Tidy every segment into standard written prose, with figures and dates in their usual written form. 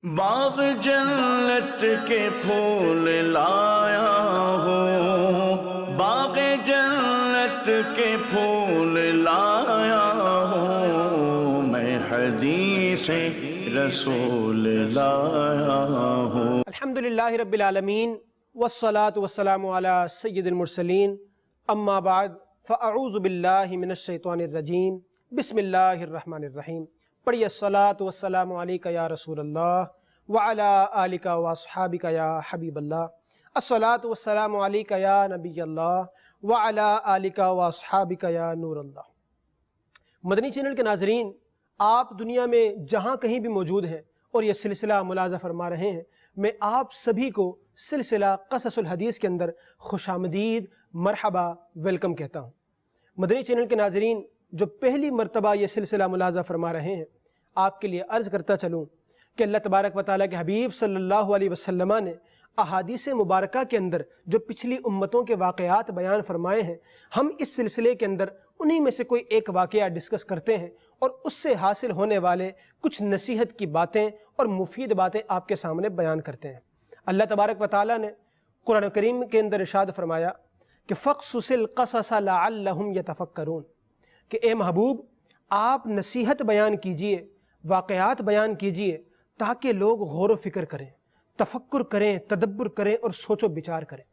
باغ جنت کے پھول لایا ہوں، باغ جنت کے پھول لایا ہوں، میں حدیث رسول لایا ہوں۔ الحمدللہ رب العالمین والصلاة والسلام علی سید المرسلین، اما بعد فاعوذ باللہ من الشیطان الرجیم، بسم اللہ الرحمن الرحیم۔ پڑھیے الصلاة والسلام علیک یا رسول اللہ وعلی آلک واصحابک یا حبیب اللہ، الصلاة والسلام علیک یا نبی اللہ وعلی آلک واصحابک یا نور اللہ۔ مدنی چینل کے ناظرین، آپ دنیا میں جہاں کہیں بھی موجود ہیں اور یہ سلسلہ ملاحظہ فرما رہے ہیں، میں آپ سبھی کو سلسلہ قصص الحدیث کے اندر خوش آمدید، مرحبا، ویلکم کہتا ہوں۔ مدنی چینل کے ناظرین، جو پہلی مرتبہ یہ سلسلہ ملاحظہ فرما رہے ہیں، آپ کے لیے عرض کرتا چلوں کہ اللہ تبارک و تعالیٰ کے حبیب صلی اللہ علیہ وسلم نے احادیث مبارکہ کے اندر جو پچھلی امتوں کے واقعات بیان فرمائے ہیں، ہم اس سلسلے کے اندر انہی میں سے کوئی ایک واقعہ ڈسکس کرتے ہیں اور اس سے حاصل ہونے والے کچھ نصیحت کی باتیں اور مفید باتیں آپ کے سامنے بیان کرتے ہیں۔ اللہ تبارک و تعالیٰ نے قرآن کریم کے اندر ارشاد فرمایا کہ فَقْصُصِ الْقَصَصَ لَعَلَّهُمْ يَتَفَكَّرُونَ، کہ اے محبوب آپ نصیحت بیان کیجئے، واقعات بیان کیجئے تاکہ لوگ غور و فکر کریں، تفکر کریں، تدبر کریں اور سوچ و بچار کریں۔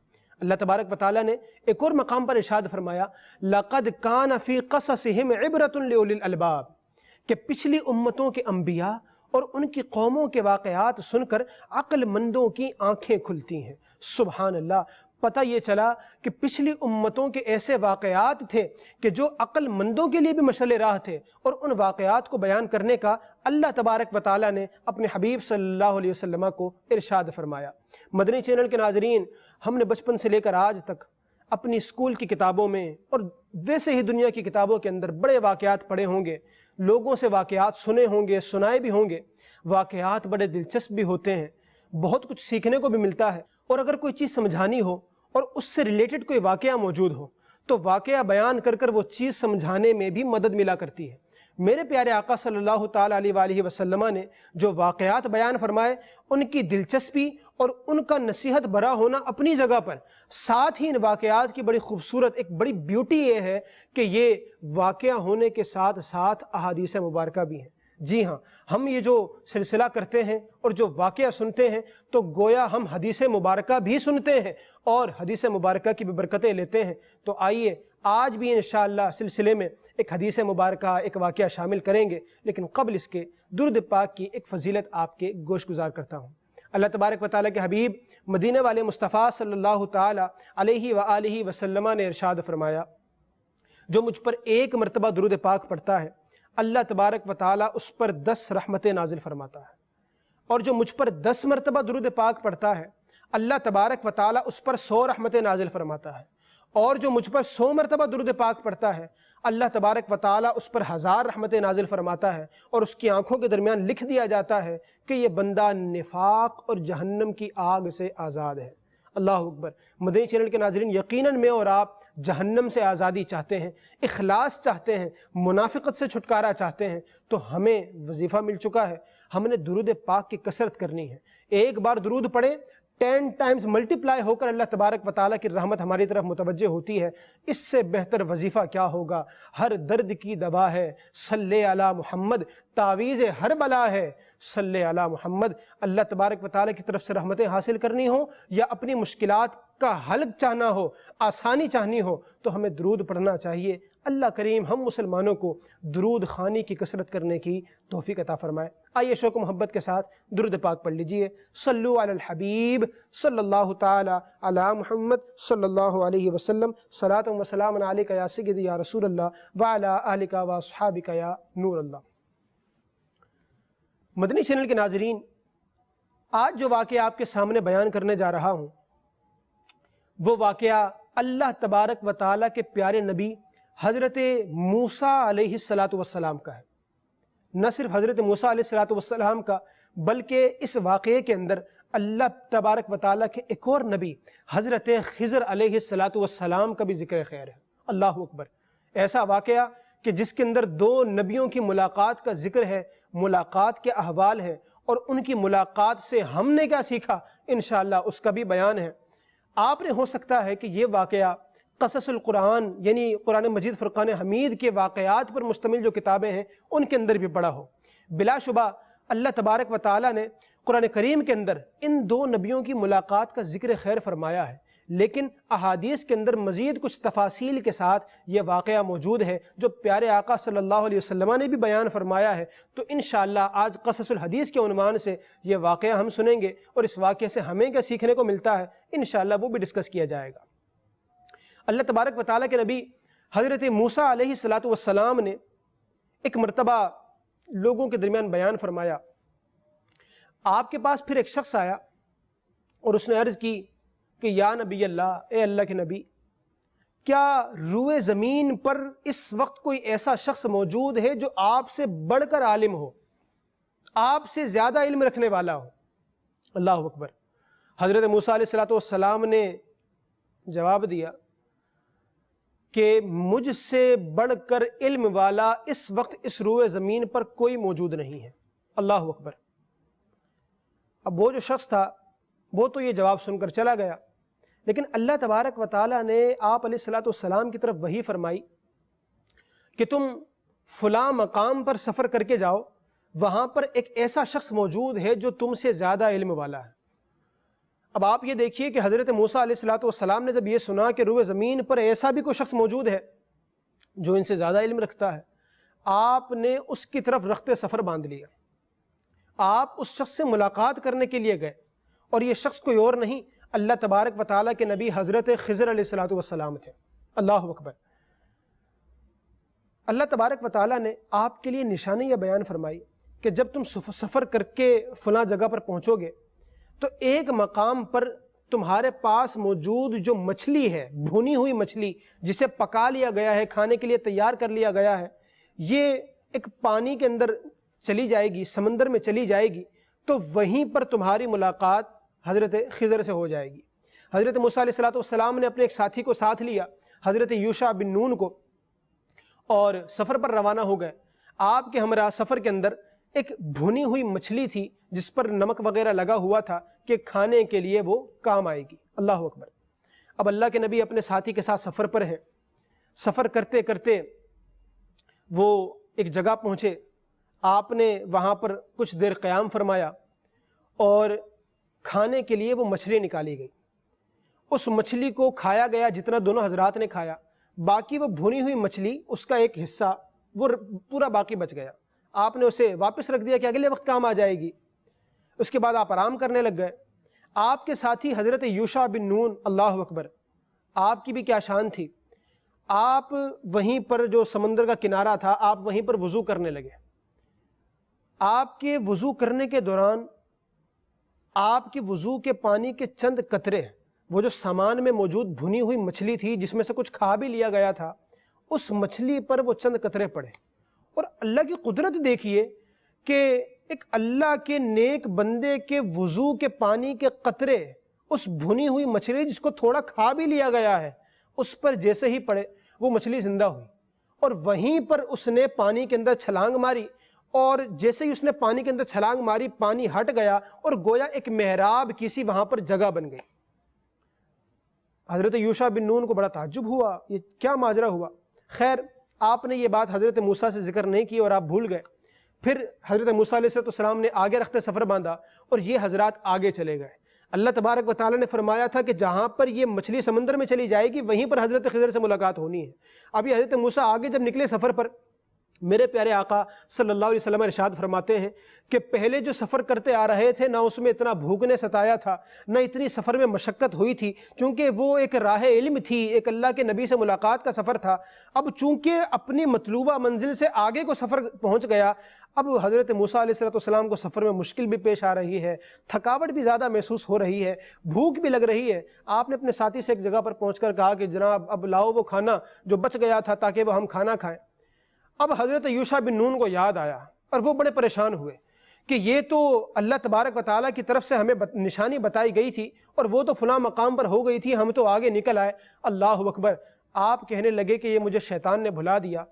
اللہ تبارک و تعالیٰ نے ایک اور مقام پر ارشاد فرمایا لَقَدْ كَانَ فِي قَصَصِهِمْ عِبْرَةٌ لِأُولِي الْأَلْبَابِ، کہ پچھلی امتوں کے انبیاء اور ان کی قوموں کے واقعات سن کر عقل مندوں کی آنکھیں کھلتی ہیں۔ سبحان اللہ، پتہ یہ چلا کہ پچھلی امتوں کے ایسے واقعات تھے کہ جو عقل مندوں کے لیے بھی مشعل راہ تھے، اور ان واقعات کو بیان کرنے کا اللہ تبارک و تعالیٰ نے اپنے حبیب صلی اللہ علیہ وسلم کو ارشاد فرمایا۔ مدنی چینل کے ناظرین، ہم نے بچپن سے لے کر آج تک اپنی اسکول کی کتابوں میں اور ویسے ہی دنیا کی کتابوں کے اندر بڑے واقعات پڑھے ہوں گے، لوگوں سے واقعات سنے ہوں گے، سنائے بھی ہوں گے۔ واقعات بڑے دلچسپ بھی ہوتے ہیں، بہت کچھ سیکھنے کو بھی ملتا ہے، اور اگر کوئی چیز سمجھانی ہو اور اس سے ریلیٹڈ کوئی واقعہ موجود ہو تو واقعہ بیان کر کر وہ چیز سمجھانے میں بھی مدد ملا کرتی ہے۔ میرے پیارے آقا صلی اللہ تعالیٰ علیہ وآلہ وسلم نے جو واقعات بیان فرمائے، ان کی دلچسپی اور ان کا نصیحت بھرا ہونا اپنی جگہ پر، ساتھ ہی ان واقعات کی بڑی خوبصورت ایک بڑی بیوٹی یہ ہے کہ یہ واقعہ ہونے کے ساتھ ساتھ احادیث مبارکہ بھی ہیں۔ جی ہاں، ہم یہ جو سلسلہ کرتے ہیں اور جو واقعہ سنتے ہیں تو گویا ہم حدیث مبارکہ بھی سنتے ہیں اور حدیث مبارکہ کی بھی برکتیں لیتے ہیں۔ تو آئیے آج بھی انشاءاللہ سلسلے میں ایک حدیث مبارکہ، ایک واقعہ شامل کریں گے، لیکن قبل اس کے درود پاک کی ایک فضیلت آپ کے گوش گزار کرتا ہوں۔ اللہ تبارک و تعالیٰ کے حبیب مدینہ والے مصطفیٰ صلی اللہ تعالیٰ علیہ وآلہ وسلم نے ارشاد فرمایا، جو مجھ پر ایک مرتبہ درود پاک پڑھتا ہے اللہ تبارک و تعالیٰ اس پر 10 رحمتیں نازل فرماتا ہے، اور جو مجھ پر 10 مرتبہ درود پاک پڑھتا ہے اللہ تبارک و تعالیٰ اس پر 100 رحمتیں نازل فرماتا ہے، اور جو مجھ پر 100 مرتبہ درود پاک پڑھتا ہے اللہ تبارک و تعالیٰ اس پر 1000 رحمتیں نازل فرماتا ہے، اور اس کی آنکھوں کے درمیان لکھ دیا جاتا ہے کہ یہ بندہ نفاق اور جہنم کی آگ سے آزاد ہے۔ اللہ اکبر۔ مدنی چینل کے ناظرین، یقیناً میں اور آپ جہنم سے آزادی چاہتے ہیں، اخلاص چاہتے ہیں، منافقت سے چھٹکارا چاہتے ہیں، تو ہمیں وظیفہ مل چکا ہے، ہم نے درود پاک کی کثرت کرنی ہے۔ ایک بار درود پڑھیں، 10 ٹائمز ملٹیپلائی ہو کر اللہ تبارک و تعالیٰ کی رحمت ہماری طرف متوجہ ہوتی ہے۔ اس سے بہتر وظیفہ کیا ہوگا؟ ہر درد کی دوا ہے صلی علی محمد، تعویذ ہر بلا ہے صلی علی محمد۔ اللہ تبارک و تعالیٰ کی طرف سے رحمتیں حاصل کرنی ہو یا اپنی مشکلات کا حل چاہنا ہو، آسانی چاہنی ہو، تو ہمیں درود پڑھنا چاہیے۔ اللہ کریم ہم مسلمانوں کو درود خوانی کی کثرت کرنے کی توفیق عطا فرمائے۔ آئیے شوق و محبت کے ساتھ درود پاک پڑھ لیجئے۔ صلو علی الحبیب صلی اللہ تعالی علی محمد صلی اللہ علیہ وسلم، صلاۃ و سلام علیک یا سیدی یا رسول اللہ وعلی آلک و اصحابک یا نور اللہ۔ مدنی چینل کے ناظرین، آج جو واقعہ آپ کے سامنے بیان کرنے جا رہا ہوں وہ واقعہ اللہ تبارک و تعالیٰ کے پیارے نبی حضرت موسیٰ علیہ السلام کا ہے۔ نہ صرف حضرت موسیٰ علیہ السلام کا، بلکہ اس واقعے کے اندر اللہ تبارک و تعالیٰ کے ایک اور نبی حضرت خضر علیہ السلام کا بھی ذکر خیر ہے۔ اللہ اکبر۔ ایسا واقعہ کہ جس کے اندر 2 نبیوں کی ملاقات کا ذکر ہے، ملاقات کے احوال ہیں، اور ان کی ملاقات سے ہم نے کیا سیکھا انشاءاللہ اس کا بھی بیان ہے۔ آپ نے ہو سکتا ہے کہ یہ واقعہ قصص القرآن یعنی قرآن مجید فرقان حمید کے واقعات پر مشتمل جو کتابیں ہیں ان کے اندر بھی پڑھا ہو۔ بلا شبہ اللہ تبارک و تعالیٰ نے قرآن کریم کے اندر ان دو نبیوں کی ملاقات کا ذکر خیر فرمایا ہے، لیکن احادیث کے اندر مزید کچھ تفاصیل کے ساتھ یہ واقعہ موجود ہے جو پیارے آقا صلی اللہ علیہ وسلم نے بھی بیان فرمایا ہے۔ تو انشاءاللہ آج قصص الحدیث کے عنوان سے یہ واقعہ ہم سنیں گے اور اس واقعے سے ہمیں کیا سیکھنے کو ملتا ہے انشاءاللہ وہ بھی ڈسکس کیا جائے گا۔ اللہ تبارک و تعالیٰ کے نبی حضرت موسیٰ علیہ السلام نے ایک مرتبہ لوگوں کے درمیان بیان فرمایا۔ آپ کے پاس پھر ایک شخص آیا اور اس نے عرض کی کہ یا نبی اللہ، اے اللہ کے نبی، کیا روئے زمین پر اس وقت کوئی ایسا شخص موجود ہے جو آپ سے بڑھ کر عالم ہو، آپ سے زیادہ علم رکھنے والا ہو؟ اللہ اکبر۔ حضرت موسیٰ علیہ السلام نے جواب دیا کہ مجھ سے بڑھ کر علم والا اس وقت اس روئے زمین پر کوئی موجود نہیں ہے۔ اللہ اکبر۔ اب وہ جو شخص تھا وہ تو یہ جواب سن کر چلا گیا، لیکن اللہ تبارک و تعالیٰ نے آپ علیہ السلام کی طرف وحی فرمائی کہ تم فلاں مقام پر سفر کر کے جاؤ، وہاں پر ایک ایسا شخص موجود ہے جو تم سے زیادہ علم والا ہے۔ اب آپ یہ دیکھیے کہ حضرت موسیٰ علیہ السلام نے جب یہ سنا کہ روئے زمین پر ایسا بھی کوئی شخص موجود ہے جو ان سے زیادہ علم رکھتا ہے، آپ نے اس کی طرف رخت سفر باندھ لیا۔ آپ اس شخص سے ملاقات کرنے کے لیے گئے، اور یہ شخص کوئی اور نہیں اللہ تبارک و تعالیٰ کے نبی حضرت خضر علیہ السلام تھے۔ اللہ اکبر۔ اللہ تبارک و تعالیٰ نے آپ کے لیے نشانی یہ بیان فرمائی کہ جب تم سفر کر کے فلاں جگہ پر پہنچو گے تو ایک مقام پر تمہارے پاس موجود جو مچھلی ہے، بھونی ہوئی مچھلی جسے پکا لیا گیا ہے، کھانے کے لیے تیار کر لیا گیا ہے، یہ ایک پانی کے اندر چلی جائے گی، سمندر میں چلی جائے گی، تو وہیں پر تمہاری ملاقات حضرت خضر سے ہو جائے گی۔ حضرت موسیٰ علیہ السلام نے اپنے ایک ساتھی کو ساتھ لیا، حضرت یوشع بن نون کو، اور سفر پر روانہ ہو گئے۔ آپ کے ہمراہ سفر کے اندر ایک بھونی ہوئی مچھلی تھی جس پر نمک وغیرہ لگا ہوا تھا کہ کھانے کے لیے وہ کام آئے گی۔ اللہ اکبر۔ اب اللہ کے نبی اپنے ساتھی کے ساتھ سفر پر ہیں، سفر کرتے کرتے وہ ایک جگہ پہنچے، آپ نے وہاں پر کچھ دیر قیام فرمایا اور کھانے کے لیے وہ مچھلی نکالی گئی۔ اس مچھلی کو کھایا گیا جتنا دونوں حضرات نے کھایا، باقی وہ بھونی ہوئی مچھلی اس کا ایک حصہ وہ پورا باقی بچ گیا۔ آپ نے اسے واپس رکھ دیا کہ اگلے وقت کام آ جائے گی۔ اس کے بعد آپ آرام کرنے لگ گئے۔ آپ کے ساتھی حضرت یوشع بن نون، اللہ اکبر، آپ کی بھی کیا شان تھی، آپ وہیں پر جو سمندر کا کنارہ تھا آپ وہیں پر وضو کرنے لگے۔ آپ کے وضو کرنے کے دوران آپ کے وضو کے پانی کے چند قطرے وہ جو سامان میں موجود بھنی ہوئی مچھلی تھی جس میں سے کچھ کھا بھی لیا گیا تھا، اس مچھلی پر وہ چند قطرے پڑے۔ اور اللہ کی قدرت دیکھیے کہ ایک اللہ کے نیک بندے کے وضو کے پانی کے قطرے اس بھنی ہوئی مچھلی جس کو تھوڑا کھا بھی لیا گیا ہے اس پر جیسے ہی پڑے وہ مچھلی زندہ ہوئی، اور وہیں پر اس نے پانی کے اندر چھلانگ ماری، اور جیسے ہی اس نے پانی کے اندر چھلانگ ماری پانی ہٹ گیا اور گویا ایک محراب کسی وہاں پر جگہ بن گئی۔ حضرت یوشع بن نون کو بڑا تعجب ہوا، یہ کیا ماجرا ہوا؟ خیر آپ نے یہ بات حضرت موسیٰ سے ذکر نہیں کی اور آپ بھول گئے۔ پھر حضرت موسیٰ علیہ السلام نے آگے رکھتے سفر باندھا اور یہ حضرات آگے چلے گئے۔ اللہ تبارک و تعالیٰ نے فرمایا تھا کہ جہاں پر یہ مچھلی سمندر میں چلی جائے گی وہیں پر حضرت خضر سے ملاقات ہونی ہے۔ ابھی حضرت موسیٰ آگے جب نکلے سفر پر، میرے پیارے آقا صلی اللہ علیہ وسلم ارشاد فرماتے ہیں کہ پہلے جو سفر کرتے آ رہے تھے نہ اس میں اتنا بھوک نے ستایا تھا، نہ اتنی سفر میں مشقت ہوئی تھی، چونکہ وہ ایک راہ علم تھی، ایک اللہ کے نبی سے ملاقات کا سفر تھا۔ اب چونکہ اپنی مطلوبہ منزل سے آگے کو سفر پہنچ گیا، اب حضرت موسیٰ علیہ السلام کو سفر میں مشکل بھی پیش آ رہی ہے، تھکاوٹ بھی زیادہ محسوس ہو رہی ہے، بھوک بھی لگ رہی ہے۔ آپ نے اپنے ساتھی سے ایک جگہ پر پہنچ کر کہا کہ جناب اب لاؤ وہ کھانا جو بچ گیا تھا تاکہ وہ ہم کھانا کھائیں۔ اب حضرت یوشع بن نون کو یاد آیا اور وہ بڑے پریشان ہوئے کہ یہ تو اللہ تبارک و تعالیٰ کی طرف سے ہمیں نشانی بتائی گئی تھی اور وہ تو فلاں مقام پر ہو گئی تھی، ہم تو آگے نکل آئے۔ اللہ اکبر۔ آپ کہنے لگے کہ یہ مجھے شیطان نے بھلا دیا۔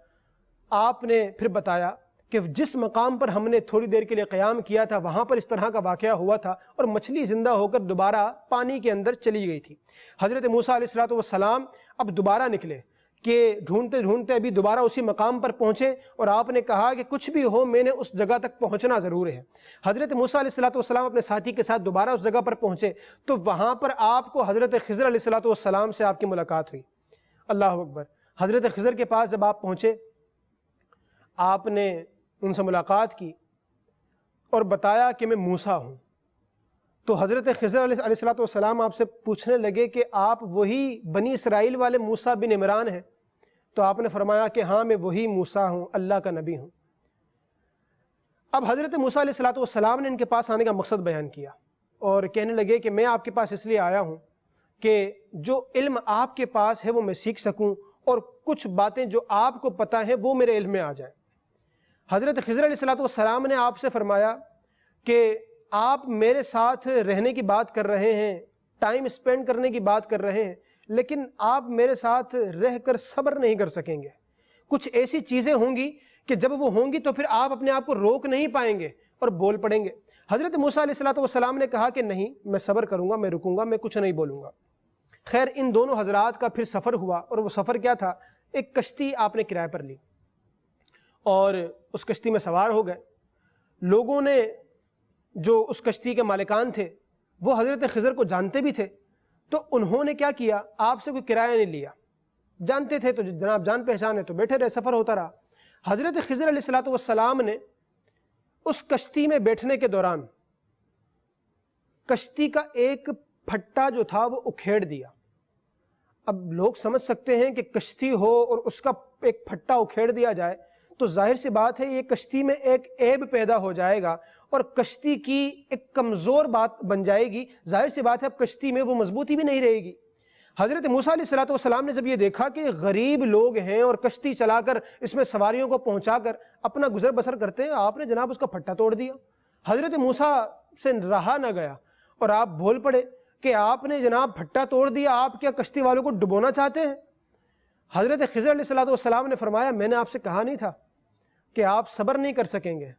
آپ نے پھر بتایا کہ جس مقام پر ہم نے تھوڑی دیر کے لیے قیام کیا تھا وہاں پر اس طرح کا واقعہ ہوا تھا اور مچھلی زندہ ہو کر دوبارہ پانی کے اندر چلی گئی تھی۔ حضرت موسیٰ علیہ السلام اب دوبارہ نکلے کہ ڈھونڈتے ڈھونڈتے ابھی دوبارہ اسی مقام پر پہنچے، اور آپ نے کہا کہ کچھ بھی ہو میں نے اس جگہ تک پہنچنا ضرور ہے۔ حضرت موسیٰ علیہ السلام اپنے ساتھی کے ساتھ دوبارہ اس جگہ پر پہنچے تو وہاں پر آپ کو حضرت خضر علیہ السلام سے آپ کی ملاقات ہوئی۔ اللہ اکبر۔ حضرت خضر کے پاس جب آپ پہنچے، آپ نے ان سے ملاقات کی اور بتایا کہ میں موسیٰ ہوں۔ تو حضرت خضر علیہ السلام آپ سے پوچھنے لگے کہ آپ وہی بنی اسرائیل والے موسیٰ بن عمران ہیں؟ تو آپ نے فرمایا کہ ہاں میں وہی موسیٰ ہوں، اللہ کا نبی ہوں۔ اب حضرت موسیٰ علیہ السلام نے ان کے پاس آنے کا مقصد بیان کیا اور کہنے لگے کہ میں آپ کے پاس اس لیے آیا ہوں کہ جو علم آپ کے پاس ہے وہ میں سیکھ سکوں، اور کچھ باتیں جو آپ کو پتہ ہیں وہ میرے علم میں آ جائیں۔ حضرت خضر علیہ السلام نے آپ سے فرمایا کہ آپ میرے ساتھ رہنے کی بات کر رہے ہیں، ٹائم اسپینڈ کرنے کی بات کر رہے ہیں، لیکن آپ میرے ساتھ رہ کر صبر نہیں کر سکیں گے۔ کچھ ایسی چیزیں ہوں گی کہ جب وہ ہوں گی تو پھر آپ اپنے آپ کو روک نہیں پائیں گے اور بول پڑیں گے۔ حضرت موسیٰ علیہ السلام نے کہا کہ نہیں، میں صبر کروں گا، میں رکوں گا، میں کچھ نہیں بولوں گا۔ خیر، ان دونوں حضرات کا پھر سفر ہوا، اور وہ سفر کیا تھا؟ ایک کشتی آپ نے کرائے پر لی اور اس کشتی میں سوار ہو گئے۔ لوگوں نے جو اس کشتی کے مالکان تھے وہ حضرت خضر کو جانتے بھی تھے، تو انہوں نے کیا کیا؟ آپ سے کوئی کرایہ نہیں لیا، جانتے تھے تو جناب جان پہچان ہے تو بیٹھے رہے، سفر ہوتا رہا۔ حضرت خضر علیہ السلام نے اس کشتی میں بیٹھنے کے دوران کشتی کا ایک پھٹا جو تھا وہ اکھیڑ دیا۔ اب لوگ سمجھ سکتے ہیں کہ کشتی ہو اور اس کا ایک پھٹا اکھیڑ دیا جائے تو ظاہر سی بات ہے یہ کشتی میں ایک عیب پیدا ہو جائے گا اور کشتی کی ایک کمزور بات بن جائے گی۔ ظاہر سی بات ہے اب کشتی میں وہ مضبوطی بھی نہیں رہے گی۔ حضرت موسیٰ علیہ السلام نے جب یہ دیکھا کہ غریب لوگ ہیں اور کشتی چلا کر اس میں سواریوں کو پہنچا کر اپنا گزر بسر کرتے ہیں، آپ نے جناب اس کا پھٹا توڑ دیا۔ حضرت موسیٰ سے رہا نہ گیا اور آپ بول پڑے کہ آپ نے جناب پھٹا توڑ دیا، آپ کیا کشتی والوں کو ڈبونا چاہتے ہیں؟ حضرت خضر علیہ السلام نے فرمایا میں نے آپ سے کہا نہیں تھا کہ آپ صبر نہیں کر سکیں گے؟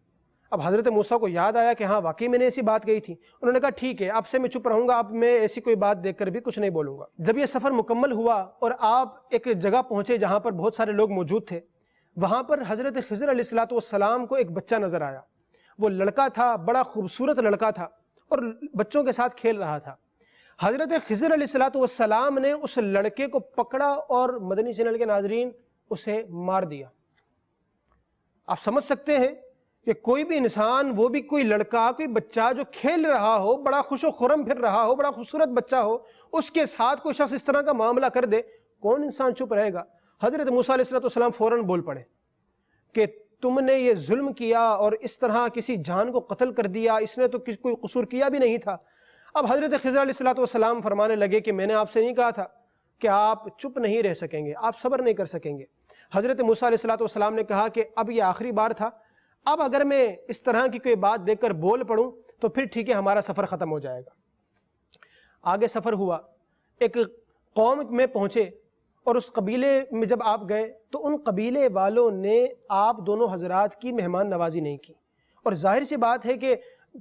اب حضرت موسیٰ کو یاد آیا کہ ہاں واقعی میں نے ایسی بات کہی تھی۔ انہوں نے کہا ٹھیک ہے، اب سے میں چپ رہوں گا، اب میں ایسی کوئی بات دیکھ کر بھی کچھ نہیں بولوں گا۔ جب یہ سفر مکمل ہوا اور آپ ایک جگہ پہنچے جہاں پر بہت سارے لوگ موجود تھے، وہاں پر حضرت خضر علیہ السلام کو ایک بچہ نظر آیا۔ وہ لڑکا تھا، بڑا خوبصورت لڑکا تھا اور بچوں کے ساتھ کھیل رہا تھا۔ حضرت خضر علیہ السلام نے اس لڑکے کو پکڑا اور مدنی چینل کے ناظرین اسے مار دیا۔ آپ سمجھ سکتے ہیں کہ کوئی بھی انسان، وہ بھی کوئی لڑکا، کوئی بچہ جو کھیل رہا ہو، بڑا خوش و خرم پھر رہا ہو، بڑا خوبصورت بچہ ہو، اس کے ساتھ کوئی شخص اس طرح کا معاملہ کر دے، کون انسان چپ رہے گا؟ حضرت موسیٰ علیہ السلام فوراً بول پڑے کہ تم نے یہ ظلم کیا اور اس طرح کسی جان کو قتل کر دیا، اس نے تو کوئی قصور کیا بھی نہیں تھا۔ اب حضرت خضر علیہ السلام فرمانے لگے کہ میں نے آپ سے نہیں کہا تھا کہ آپ چپ نہیں رہ سکیں گے، آپ صبر نہیں کر سکیں گے؟ حضرت موسیٰ علیہ السلام نے کہا کہ اب یہ آخری بار تھا، اب اگر میں اس طرح کی کوئی بات دیکھ کر بول پڑوں تو پھر ٹھیک ہے، ہمارا سفر ختم ہو جائے گا۔ آگے سفر ہوا، ایک قوم میں پہنچے اور اس قبیلے میں جب آپ گئے تو ان قبیلے والوں نے آپ دونوں حضرات کی مہمان نوازی نہیں کی، اور ظاہر سی بات ہے کہ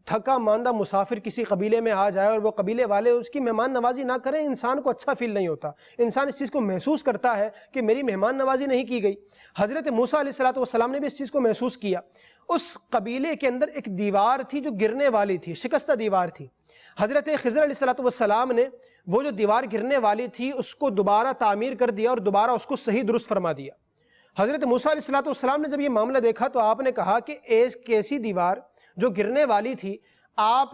تھکا ماندہ مسافر کسی قبیلے میں آ جائے اور وہ قبیلے والے اس کی مہمان نوازی نہ کریں، انسان کو اچھا فیل نہیں ہوتا، انسان اس چیز کو محسوس کرتا ہے کہ میری مہمان نوازی نہیں کی گئی۔ حضرت موسیٰ علیہ السلام نے بھی اس چیز کو محسوس کیا۔ اس قبیلے کے اندر ایک دیوار تھی جو گرنے والی تھی، شکستہ دیوار تھی۔ حضرت خضر علیہ السلام نے وہ جو دیوار گرنے والی تھی اس کو دوبارہ تعمیر کر دیا اور دوبارہ اس کو صحیح درست فرما دیا۔ حضرت موسیٰ علیہ السلام نے جب یہ معاملہ دیکھا تو آپ نے کہا کہ ایک ایسی دیوار جو گرنے والی تھی، آپ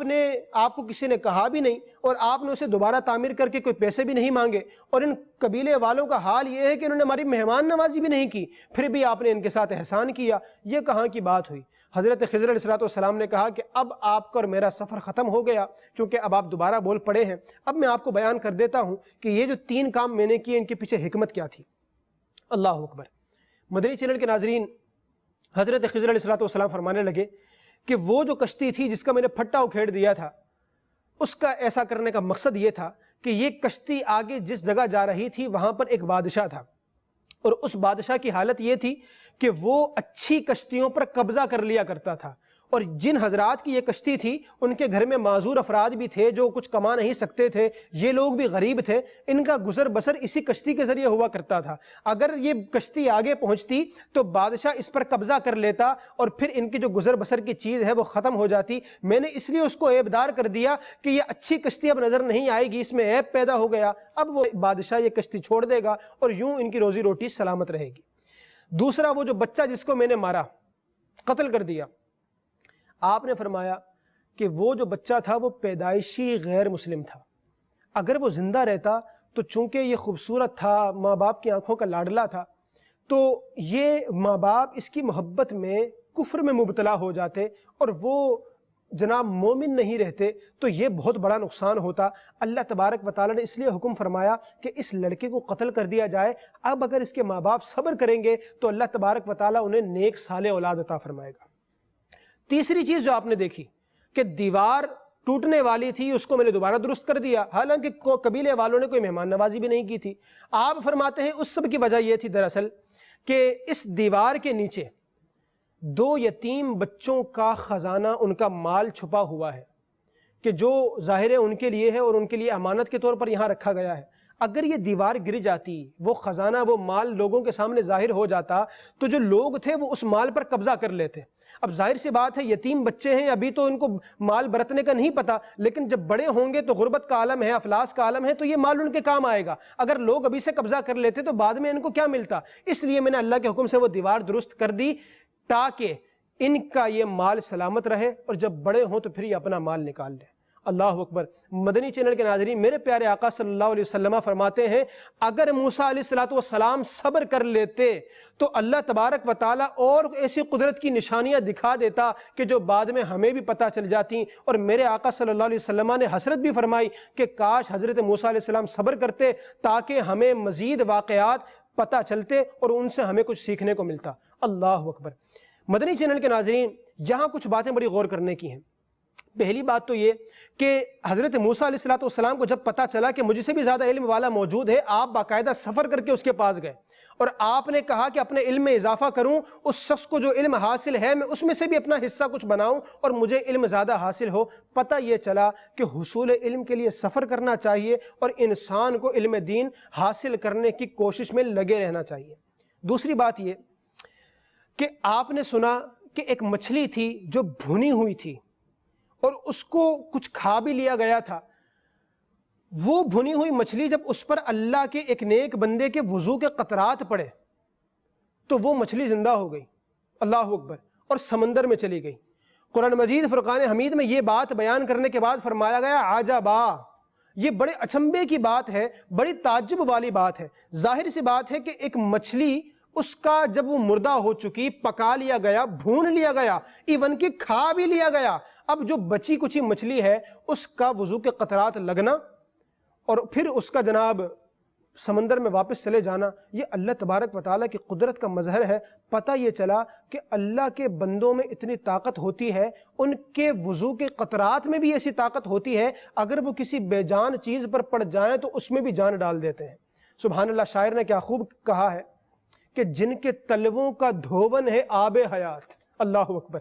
کو کسی نے کہا بھی نہیں اور آپ نے اسے دوبارہ تعمیر کر کے کوئی پیسے بھی نہیں مانگے، اور ان قبیلے والوں کا حال یہ ہے کہ انہوں نے ہماری مہمان نوازی بھی نہیں کی، پھر بھی آپ نے ان کے ساتھ احسان کیا، یہ کہاں کی بات ہوئی؟ حضرت خضر علیہ السلام نے کہا کہ اب آپ کا اور میرا سفر ختم ہو گیا، کیونکہ اب آپ دوبارہ بول پڑے ہیں۔ اب میں آپ کو بیان کر دیتا ہوں کہ یہ جو 3 کام میں نے کیے ان کے پیچھے حکمت کیا تھی۔ اللہ اکبر۔ مدنی چینل کے ناظرین، حضرت خضر علیہ السلام فرمانے لگے کہ وہ جو کشتی تھی جس کا میں نے پھٹا اکھیڑ دیا تھا، اس کا ایسا کرنے کا مقصد یہ تھا کہ یہ کشتی آگے جس جگہ جا رہی تھی وہاں پر ایک بادشاہ تھا، اور اس بادشاہ کی حالت یہ تھی کہ وہ اچھی کشتیوں پر قبضہ کر لیا کرتا تھا، اور جن حضرات کی یہ کشتی تھی ان کے گھر میں معذور افراد بھی تھے جو کچھ کما نہیں سکتے تھے، یہ لوگ بھی غریب تھے، ان کا گزر بسر اسی کشتی کے ذریعے ہوا کرتا تھا۔ اگر یہ کشتی آگے پہنچتی تو بادشاہ اس پر قبضہ کر لیتا اور پھر ان کی جو گزر بسر کی چیز ہے وہ ختم ہو جاتی۔ میں نے اس لیے اس کو عیب دار کر دیا کہ یہ اچھی کشتی اب نظر نہیں آئے گی، اس میں عیب پیدا ہو گیا، اب وہ بادشاہ یہ کشتی چھوڑ دے گا اور یوں ان کی روزی روٹی سلامت رہے گی۔ دوسرا، وہ جو بچہ جس کو میں نے مارا، قتل کر دیا، آپ نے فرمایا کہ وہ جو بچہ تھا وہ پیدائشی غیر مسلم تھا، اگر وہ زندہ رہتا تو چونکہ یہ خوبصورت تھا، ماں باپ کی آنکھوں کا لاڈلا تھا، تو یہ ماں باپ اس کی محبت میں کفر میں مبتلا ہو جاتے اور وہ جناب مومن نہیں رہتے، تو یہ بہت بڑا نقصان ہوتا۔ اللہ تبارک و تعالیٰ نے اس لیے حکم فرمایا کہ اس لڑکے کو قتل کر دیا جائے۔ اب اگر اس کے ماں باپ صبر کریں گے تو اللہ تبارک و تعالیٰ انہیں نیک صالح اولاد عطا فرمائے گا۔ تیسری چیز جو آپ نے دیکھی کہ دیوار ٹوٹنے والی تھی، اس کو میں نے دوبارہ درست کر دیا، حالانکہ قبیلے والوں نے کوئی مہمان نوازی بھی نہیں کی تھی۔ آپ فرماتے ہیں اس سب کی وجہ یہ تھی دراصل کہ اس دیوار کے نیچے 2 یتیم بچوں کا خزانہ، ان کا مال چھپا ہوا ہے کہ جو ظاہر ہے ان کے لیے ہے اور ان کے لیے امانت کے طور پر یہاں رکھا گیا ہے۔ اگر یہ دیوار گر جاتی، وہ خزانہ، وہ مال لوگوں کے سامنے ظاہر ہو جاتا تو جو لوگ تھے وہ اس مال پر قبضہ کر لیتے۔ اب ظاہر سی بات ہے یتیم بچے ہیں، ابھی تو ان کو مال برتنے کا نہیں پتا، لیکن جب بڑے ہوں گے تو غربت کا عالم ہے، افلاس کا عالم ہے، تو یہ مال ان کے کام آئے گا۔ اگر لوگ ابھی سے قبضہ کر لیتے تو بعد میں ان کو کیا ملتا؟ اس لیے میں نے اللہ کے حکم سے وہ دیوار درست کر دی تاکہ ان کا یہ مال سلامت رہے اور جب بڑے ہوں تو پھر یہ اپنا مال نکال لیں۔ اللہ اکبر۔ مدنی چینل کے ناظرین، میرے پیارے آقا صلی اللہ علیہ وسلم فرماتے ہیں اگر موسیٰ علیہ السلام صبر کر لیتے تو اللہ تبارک و تعالیٰ اور ایسی قدرت کی نشانیاں دکھا دیتا کہ جو بعد میں ہمیں بھی پتہ چل جاتی۔ اور میرے آقا صلی اللہ علیہ وسلم نے حسرت بھی فرمائی کہ کاش حضرت موسیٰ علیہ السلام صبر کرتے تاکہ ہمیں مزید واقعات پتہ چلتے اور ان سے ہمیں کچھ سیکھنے کو ملتا۔ اللہ اکبر۔ مدنی چینل کے ناظرین، یہاں کچھ باتیں بڑی غور کرنے کی ہیں۔ پہلی بات تو یہ کہ حضرت موسیٰ علیہ السلام کو جب پتا چلا کہ مجھ سے بھی زیادہ علم والا موجود ہے، آپ باقاعدہ سفر کر کے اس کے پاس گئے اور آپ نے کہا کہ اپنے علم میں اضافہ کروں، اس شخص کو جو علم حاصل ہے میں اس میں سے بھی اپنا حصہ کچھ بناؤں اور مجھے علم زیادہ حاصل ہو۔ پتہ یہ چلا کہ حصول علم کے لیے سفر کرنا چاہیے اور انسان کو علم دین حاصل کرنے کی کوشش میں لگے رہنا چاہیے۔ دوسری بات یہ کہ آپ نے سنا کہ ایک مچھلی تھی جو بھنی ہوئی تھی اور اس کو کچھ کھا بھی لیا گیا تھا۔ وہ بھنی ہوئی مچھلی جب اس پر اللہ کے ایک نیک بندے کے وضو کے قطرات پڑے تو وہ مچھلی زندہ ہو گئی۔ اللہ اکبر۔ اور سمندر میں چلی گئی۔ قرآن مجید فرقان حمید میں یہ بات بیان کرنے کے بعد فرمایا گیا عجبا، یہ بڑے اچنبے کی بات ہے، بڑی تعجب والی بات ہے۔ ظاہر سی بات ہے کہ ایک مچھلی، اس کا جب وہ مردہ ہو چکی، پکا لیا گیا، بھون لیا گیا، ایون کہ کھا بھی لیا گیا، اب جو بچی کچی مچھلی ہے اس کا وضو کے قطرات لگنا اور پھر اس کا جناب سمندر میں واپس چلے جانا، یہ اللہ تبارک و تعالیٰ کی قدرت کا مظہر ہے۔ پتہ یہ چلا کہ اللہ کے بندوں میں اتنی طاقت ہوتی ہے، ان کے وضو کے قطرات میں بھی ایسی طاقت ہوتی ہے، اگر وہ کسی بے جان چیز پر پڑ جائیں تو اس میں بھی جان ڈال دیتے ہیں۔ سبحان اللہ۔ شاعر نے کیا خوب کہا ہے کہ جن کے تلووں کا دھون ہے آب حیات۔ اللہ اکبر۔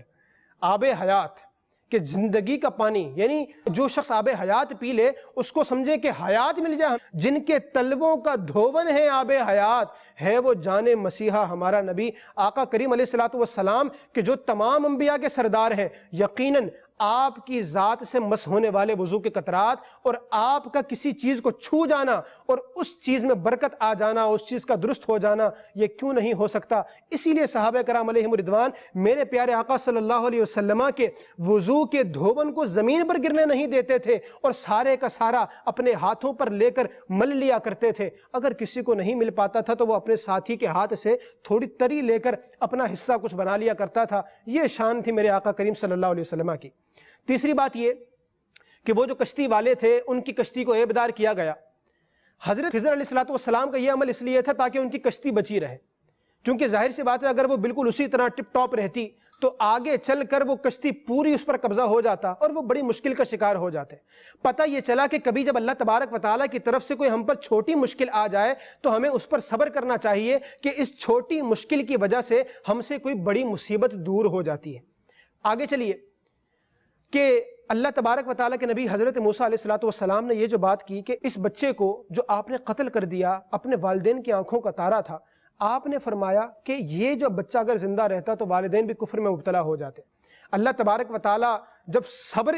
آب حیات کہ زندگی کا پانی، یعنی جو شخص آب حیات پی لے اس کو سمجھے کہ حیات مل جائے۔ جن کے تلووں کا دھون ہے آب حیات، ہے وہ جان مسیحا ہمارا نبی آقا کریم علیہ السلام کہ جو تمام انبیاء کے سردار ہیں۔ یقیناً آپ کی ذات سے مس ہونے والے وضو کے قطرات اور آپ کا کسی چیز کو چھو جانا اور اس چیز میں برکت آ جانا، اس چیز کا درست ہو جانا، یہ کیوں نہیں ہو سکتا؟ اسی لیے صحابہ کرام علیہم رضوان میرے پیارے آقا صلی اللہ علیہ وسلم کے وضو کے دھون کو زمین پر گرنے نہیں دیتے تھے اور سارے کا سارا اپنے ہاتھوں پر لے کر مل لیا کرتے تھے۔ اگر کسی کو نہیں مل پاتا تھا تو وہ اپنے ساتھی کے ہاتھ سے تھوڑی تری لے کر اپنا حصہ کچھ بنا لیا کرتا تھا۔ یہ شان تھی میرے آقا کریم صلی اللہ علیہ وسلم کی۔ تیسری بات یہ کہ وہ جو کشتی والے تھے ان کی کشتی کو عیبدار کیا گیا۔ حضرت خضر علیہ السلام کا یہ عمل اس لیے تھا تاکہ ان کی کشتی بچی رہے، کیونکہ ظاہر سی بات ہے اگر وہ بالکل اسی طرح ٹپ ٹاپ رہتی تو آگے چل کر وہ کشتی پوری اس پر قبضہ ہو جاتا اور وہ بڑی مشکل کا شکار ہو جاتے۔ پتہ یہ چلا کہ کبھی جب اللہ تبارک و تعالیٰ کی طرف سے کوئی ہم پر چھوٹی مشکل آ جائے تو ہمیں اس پر صبر کرنا چاہیے کہ اس چھوٹی مشکل کی وجہ سے ہم سے کوئی بڑی مصیبت دور ہو جاتی ہے۔ آگے چلیے کہ اللہ تبارک و تعالیٰ کے نبی حضرت موسیٰ علیہ السلام نے یہ جو بات کی کہ اس بچے کو جو آپ نے قتل کر دیا اپنے والدین کی آنکھوں کا تارا تھا، آپ نے فرمایا کہ یہ جو بچہ اگر زندہ رہتا تو والدین بھی کفر میں مبتلا ہو جاتے۔ اللہ تبارک و تعالیٰ جب صبر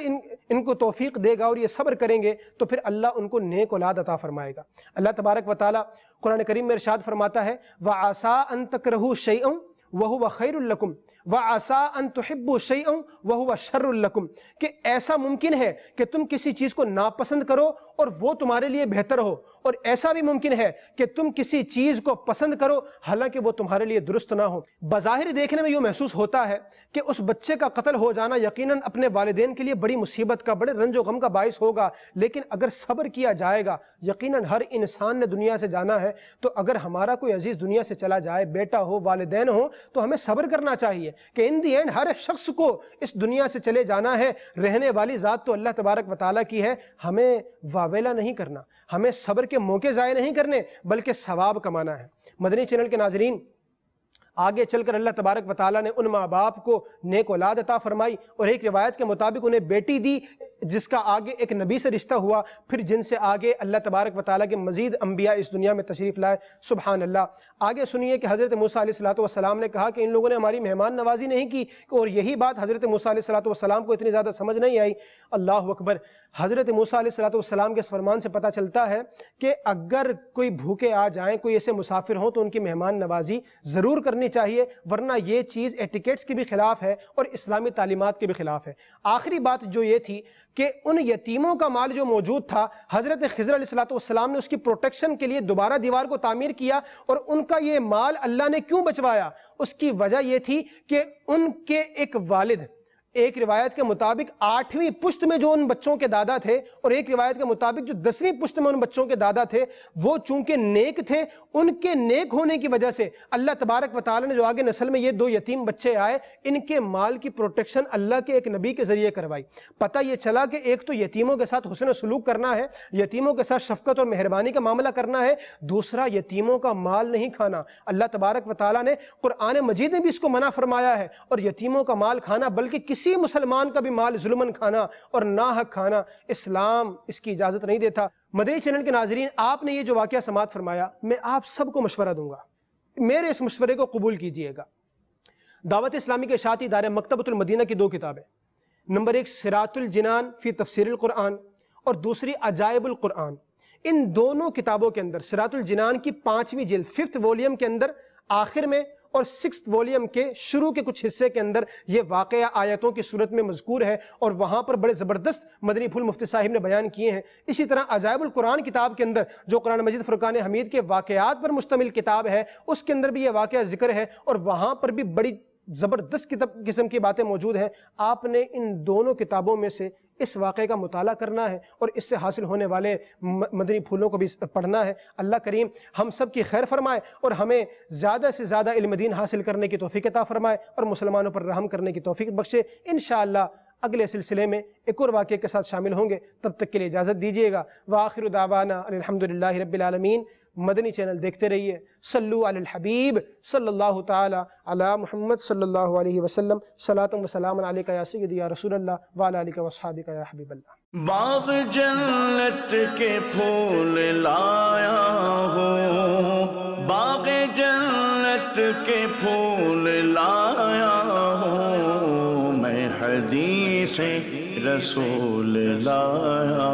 ان کو توفیق دے گا اور یہ صبر کریں گے تو پھر اللہ ان کو نیک اولاد عطا فرمائے گا۔ اللہ تبارک و تعالیٰ قرآن کریم میں ارشاد فرماتا ہے وَعَسَىٰ أَن تَكْرَهُوا شَيْئًا وَهُوَ خَيْرٌ لَكُمْ وَعَسَىٰ أَن تُحِبُّوا شَيْئًا وَهُوَ شَرٌّ لَكُمْ، کہ ایسا ممکن ہے کہ تم کسی چیز کو ناپسند کرو اور وہ تمہارے لیے بہتر ہو، اور ایسا بھی ممکن ہے کہ تم کسی چیز کو پسند کرو حالانکہ وہ تمہارے لیے درست نہ ہو۔ بظاہر دیکھنے میں یہ محسوس ہوتا ہے کہ اس بچے کا قتل ہو جانا یقیناً اپنے والدین کے لیے بڑی مصیبت کا، بڑے رنج و غم کا باعث ہوگا، لیکن اگر صبر کیا جائے گا، یقیناً ہر انسان نے دنیا سے جانا ہے، تو اگر ہمارا کوئی عزیز دنیا سے چلا جائے، بیٹا ہو، والدین ہو، تو ہمیں صبر کرنا چاہیے کہ ان دی اینڈ ہر شخص کو اس دنیا سے چلے جانا ہے، رہنے والی ذات تو اللہ تبارک و تعالیٰ کی ہے، ہمیں واویلا نہیں کرنا، ہمیں صبر کے موقع ضائع نہیں کرنے بلکہ ثواب کمانا ہے۔ مدنی چینل کے ناظرین، آگے چل کر اللہ تبارک و تعالیٰ نے ان ماں باپ کو نیک اولاد عطا فرمائی، اور ایک روایت کے مطابق انہیں بیٹی دی جس کا آگے ایک نبی سے رشتہ ہوا، پھر جن سے آگے اللہ تبارک و تعالیٰ کے مزید انبیاء اس دنیا میں تشریف لائے۔ سبحان اللہ۔ آگے سنیے کہ حضرت موسیٰ علیہ السلام نے کہا کہ ان لوگوں نے ہماری مہمان نوازی نہیں کی، اور یہی بات حضرت موسیٰ علیہ السلام کو اتنی زیادہ سمجھ نہیں آئی۔ اللہ اکبر۔ حضرت موسیٰ علیہ السلام کے اس فرمان سے پتہ چلتا ہے کہ اگر کوئی بھوکے آ جائیں، کوئی ایسے مسافر ہوں تو ان کی مہمان نوازی ضرور کرنی چاہیے، ورنہ یہ چیز ایٹیکیٹس کی بھی خلاف ہے اور اسلامی تعلیمات کے بھی خلاف ہے۔ آخری بات جو یہ تھی کہ ان یتیموں کا مال جو موجود تھا، حضرت خضر علیہ السلام نے اس کی پروٹیکشن کے لیے دوبارہ دیوار کو تعمیر کیا، اور ان کا یہ مال اللہ نے کیوں بچوایا؟ اس کی وجہ یہ تھی کہ ان کے ایک والد، ایک روایت کے مطابق 8ویں پشت میں جو ان بچوں کے دادا تھے، اور ایک روایت کے مطابق جو 10ویں پشت میں ان بچوں کے دادا تھے، وہ چونکہ نیک تھے، ان کے نیک ہونے کی وجہ سے اللہ تبارک و تعالی نے جو آگے نسل میں یہ 2 یتیم بچے آئے، ان کے مال کی پروٹیکشن اللہ کے ایک نبی کے ذریعے کروائی۔ پتہ یہ چلا کہ ایک تو یتیموں کے ساتھ حسن سلوک کرنا ہے، یتیموں کے ساتھ شفقت اور مہربانی کا معاملہ کرنا ہے، دوسرا یتیموں کا مال نہیں کھانا۔ اللہ تبارک و تعالی نے قرآن مجید میں بھی اس کو منع فرمایا ہے، اور یتیموں کا مال کھانا بلکہ کسی مسلمان کا بھی مال ظلمن کھانا اور ناحق کھانا، اسلام اس کی اجازت نہیں دیتا۔ مدنی چینل کے ناظرین، آپ نے یہ جو واقعہ سماعت فرمایا، میں آپ سب کو مشورہ دوں گا، میرے اس مشورے کو قبول کیجئے گا۔ دعوت اسلامی کے اشاعتی ادارے مکتبۃ المدینہ کی 2 کتابیں، نمبر 1 صراط الجنان فی تفسیر القرآن، اور دوسری عجائب القرآن۔ ان دونوں کتابوں کے اندر صراط الجنان کی 5ویں جلد 5th والیوم کے اندر آخر میں، اور 6th والیوم کے شروع کے کچھ حصے کے اندر یہ واقعہ آیتوں کی صورت میں مذکور ہے، اور وہاں پر بڑے زبردست مدنی پھول مفتی صاحب نے بیان کیے ہیں۔ اسی طرح عجائب القرآن کتاب کے اندر جو قرآن مجید فرقان حمید کے واقعات پر مشتمل کتاب ہے، اس کے اندر بھی یہ واقعہ ذکر ہے، اور وہاں پر بھی بڑی زبردست قسم کی باتیں موجود ہیں۔ آپ نے ان دونوں کتابوں میں سے اس واقعے کا مطالعہ کرنا ہے، اور اس سے حاصل ہونے والے مدنی پھولوں کو بھی پڑھنا ہے۔ اللہ کریم ہم سب کی خیر فرمائے، اور ہمیں زیادہ سے زیادہ علم دین حاصل کرنے کی توفیق عطا فرمائے، اور مسلمانوں پر رحم کرنے کی توفیق بخشے۔ انشاءاللہ اگلے سلسلے میں ایک اور واقعے کے ساتھ شامل ہوں گے، تب تک کے لیے اجازت دیجیے گا۔ وآخر دعوانا الحمدللہ رب العالمین۔ مدنی چینل دیکھتے رہیے۔ صلو علی الحبیب صلی اللہ تعالی علی محمد صلی اللہ علیہ وسلم۔ صلاۃ و سلام علیکہ یا سیدی یا رسول اللہ وعلی آلہ و اصحابہ یا حبیب اللہ۔ باغ جنت کے پھول لایا ہوں، باغ جنت کے پھول لایا ہوں، میں حدیث رسول لایا